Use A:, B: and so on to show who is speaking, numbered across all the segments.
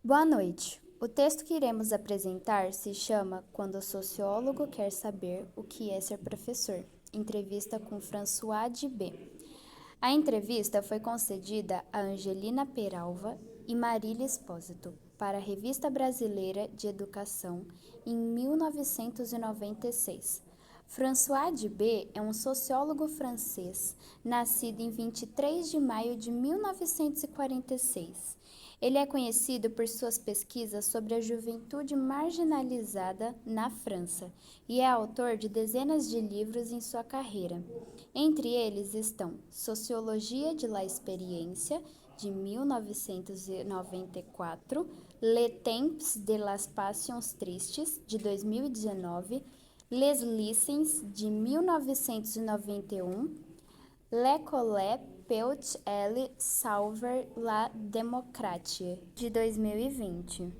A: Boa noite. O texto que iremos apresentar se chama Quando o sociólogo quer saber o que é ser professor. Entrevista com François de B. A entrevista foi concedida a Angelina Peralva e Marília Espósito para a Revista Brasileira de Educação em 1996. François de B é um sociólogo francês, nascido em 23 de maio de 1946. Ele é conhecido por suas pesquisas sobre a juventude marginalizada na França e é autor de dezenas de livros em sua carreira. Entre eles estão Sociologia de la Experiência, de 1994, Le Temps de las Passions Tristes, de 2019, Les Licens, de 1991, L'École peut elle sauver la démocratie, de 2020.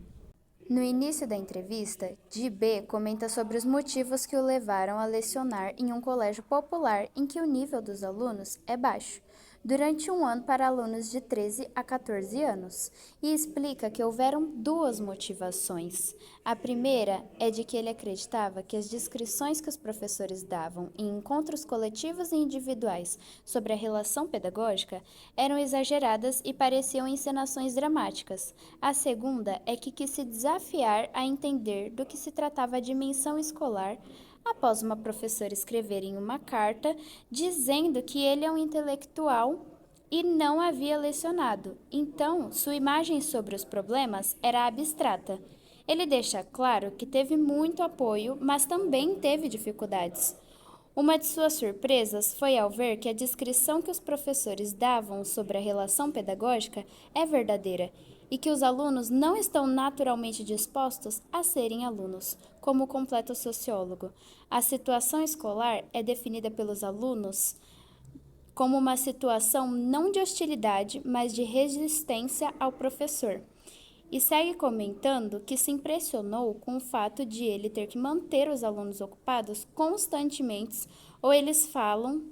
A: No início da entrevista, Dibé comenta sobre os motivos que o levaram a lecionar em um colégio popular em que o nível dos alunos é baixo, durante um ano para alunos de 13 a 14 anos, e explica que houveram duas motivações. A primeira é de que ele acreditava que as descrições que os professores davam em encontros coletivos e individuais sobre a relação pedagógica eram exageradas e pareciam encenações dramáticas. A segunda é que quis se desafiar a entender do que se tratava a dimensão escolar após uma professora escrever em uma carta dizendo que ele é um intelectual e não havia lecionado. Então, sua imagem sobre os problemas era abstrata. Ele deixa claro que teve muito apoio, mas também teve dificuldades. Uma de suas surpresas foi ao ver que a descrição que os professores davam sobre a relação pedagógica é verdadeira e que os alunos não estão naturalmente dispostos a serem alunos, como completa o sociólogo. A situação escolar é definida pelos alunos como uma situação não de hostilidade, mas de resistência ao professor. E segue comentando que se impressionou com o fato de ele ter que manter os alunos ocupados constantemente, ou eles falam,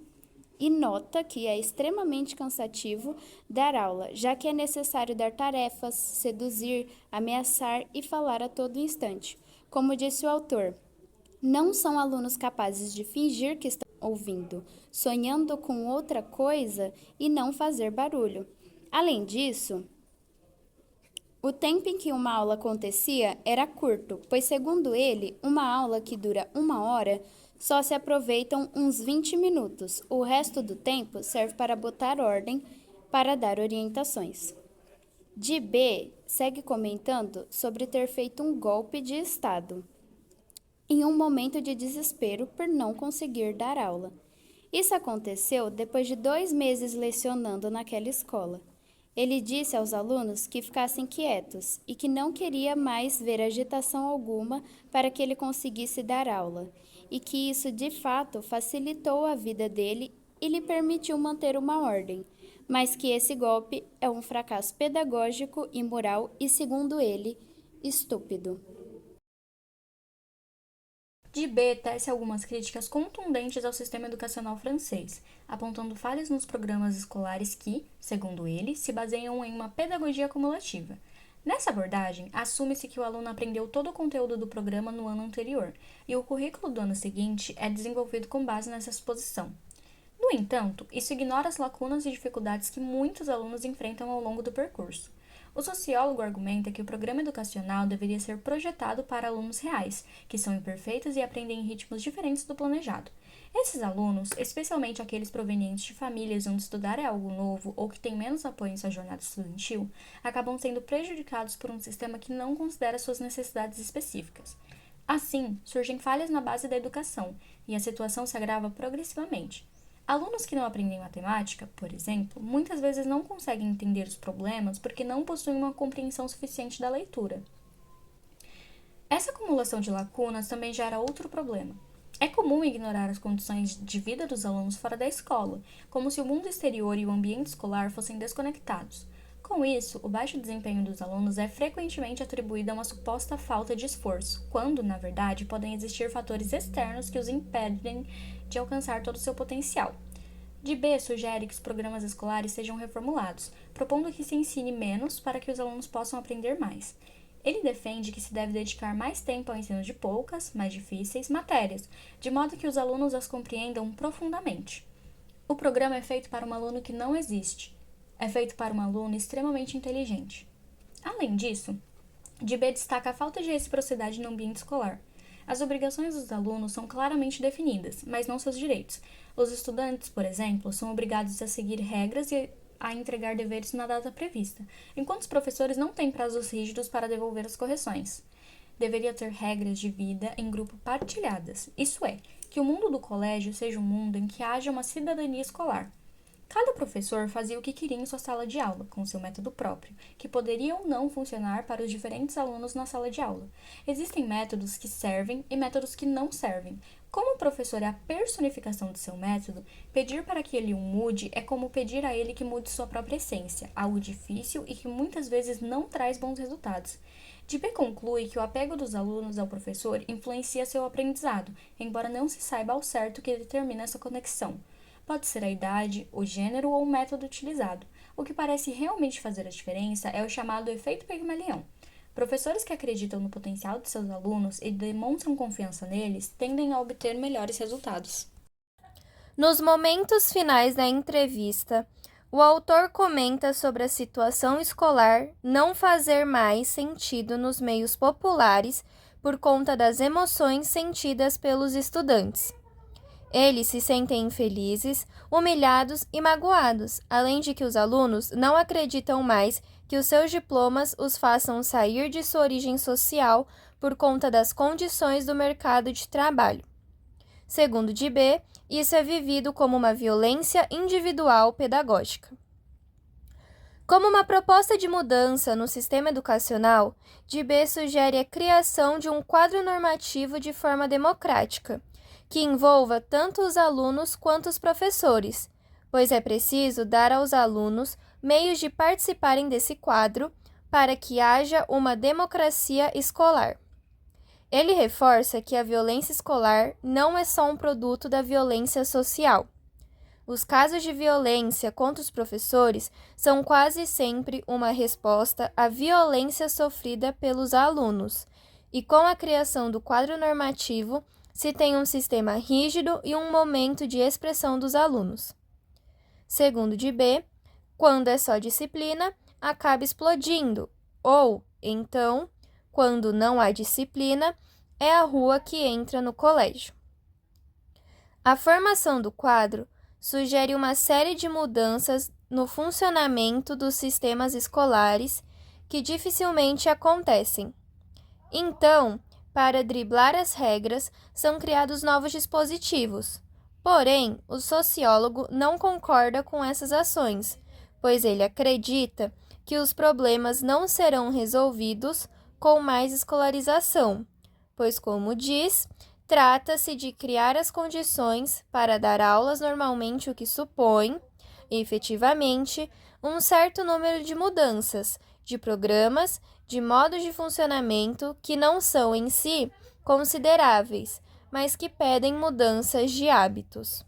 A: e nota que é extremamente cansativo dar aula, já que é necessário dar tarefas, seduzir, ameaçar e falar a todo instante. Como disse o autor, não são alunos capazes de fingir que estão ouvindo, sonhando com outra coisa e não fazer barulho. Além disso, o tempo em que uma aula acontecia era curto, pois, segundo ele, uma aula que dura 1 hora só se aproveitam uns 20 minutos. O resto do tempo serve para botar ordem, para dar orientações. De B segue comentando sobre ter feito um golpe de Estado em um momento de desespero por não conseguir dar aula. Isso aconteceu depois de 2 meses lecionando naquela escola. Ele disse aos alunos que ficassem quietos e que não queria mais ver agitação alguma para que ele conseguisse dar aula, e que isso de fato facilitou a vida dele e lhe permitiu manter uma ordem, mas que esse golpe é um fracasso pedagógico e moral e, segundo ele, estúpido.
B: De B tece algumas críticas contundentes ao sistema educacional francês, apontando falhas nos programas escolares que, segundo ele, se baseiam em uma pedagogia acumulativa. Nessa abordagem, assume-se que o aluno aprendeu todo o conteúdo do programa no ano anterior, e o currículo do ano seguinte é desenvolvido com base nessa suposição. No entanto, isso ignora as lacunas e dificuldades que muitos alunos enfrentam ao longo do percurso. O sociólogo argumenta que o programa educacional deveria ser projetado para alunos reais, que são imperfeitos e aprendem em ritmos diferentes do planejado. Esses alunos, especialmente aqueles provenientes de famílias onde estudar é algo novo ou que têm menos apoio em sua jornada estudantil, acabam sendo prejudicados por um sistema que não considera suas necessidades específicas. Assim, surgem falhas na base da educação, e a situação se agrava progressivamente. Alunos que não aprendem matemática, por exemplo, muitas vezes não conseguem entender os problemas porque não possuem uma compreensão suficiente da leitura. Essa acumulação de lacunas também gera outro problema. É comum ignorar as condições de vida dos alunos fora da escola, como se o mundo exterior e o ambiente escolar fossem desconectados. Com isso, o baixo desempenho dos alunos é frequentemente atribuído a uma suposta falta de esforço, quando, na verdade, podem existir fatores externos que os impedem de alcançar todo o seu potencial. De B, sugere que os programas escolares sejam reformulados, propondo que se ensine menos para que os alunos possam aprender mais. Ele defende que se deve dedicar mais tempo ao ensino de poucas, mais difíceis, matérias, de modo que os alunos as compreendam profundamente. O programa é feito para um aluno que não existe. É feito para um aluno extremamente inteligente. Além disso, de B destaca a falta de reciprocidade no ambiente escolar. As obrigações dos alunos são claramente definidas, mas não seus direitos. Os estudantes, por exemplo, são obrigados a seguir regras e a entregar deveres na data prevista, enquanto os professores não têm prazos rígidos para devolver as correções. Deveria ter regras de vida em grupo partilhadas, isso é, que o mundo do colégio seja um mundo em que haja uma cidadania escolar. Cada professor fazia o que queria em sua sala de aula, com seu método próprio, que poderia ou não funcionar para os diferentes alunos na sala de aula. Existem métodos que servem e métodos que não servem. Como o professor é a personificação de seu método, pedir para que ele o mude é como pedir a ele que mude sua própria essência, algo difícil e que muitas vezes não traz bons resultados. Dibé conclui que o apego dos alunos ao professor influencia seu aprendizado, embora não se saiba ao certo o que determina essa conexão. Pode ser a idade, o gênero ou o método utilizado. O que parece realmente fazer a diferença é o chamado efeito Pigmalion. Professores que acreditam no potencial de seus alunos e demonstram confiança neles tendem a obter melhores resultados.
C: Nos momentos finais da entrevista, o autor comenta sobre a situação escolar não fazer mais sentido nos meios populares por conta das emoções sentidas pelos estudantes. Eles se sentem infelizes, humilhados e magoados, além de que os alunos não acreditam mais que os seus diplomas os façam sair de sua origem social por conta das condições do mercado de trabalho. Segundo Dibé, isso é vivido como uma violência individual pedagógica. Como uma proposta de mudança no sistema educacional, Dibé sugere a criação de um quadro normativo de forma democrática, que envolva tanto os alunos quanto os professores, pois é preciso dar aos alunos meios de participarem desse quadro para que haja uma democracia escolar. Ele reforça que a violência escolar não é só um produto da violência social. Os casos de violência contra os professores são quase sempre uma resposta à violência sofrida pelos alunos, e com a criação do quadro normativo, se tem um sistema rígido e um momento de expressão dos alunos. Segundo Dibé, quando é só disciplina, acaba explodindo, ou, então, quando não há disciplina, é a rua que entra no colégio. A formação do quadro sugere uma série de mudanças no funcionamento dos sistemas escolares que dificilmente acontecem. Então, para driblar as regras, são criados novos dispositivos. Porém, o sociólogo não concorda com essas ações, pois ele acredita que os problemas não serão resolvidos com mais escolarização, pois, como diz, trata-se de criar as condições para dar aulas normalmente, o que supõe, efetivamente, um certo número de mudanças, de programas, de modos de funcionamento que não são em si consideráveis, mas que pedem mudanças de hábitos.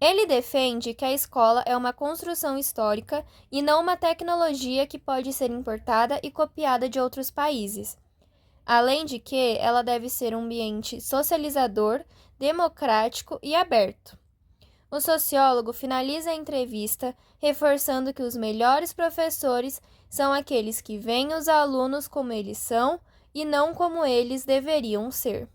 C: Ele defende que a escola é uma construção histórica e não uma tecnologia que pode ser importada e copiada de outros países. Além de que ela deve ser um ambiente socializador, democrático e aberto. O sociólogo finaliza a entrevista reforçando que os melhores professores são aqueles que veem os alunos como eles são e não como eles deveriam ser.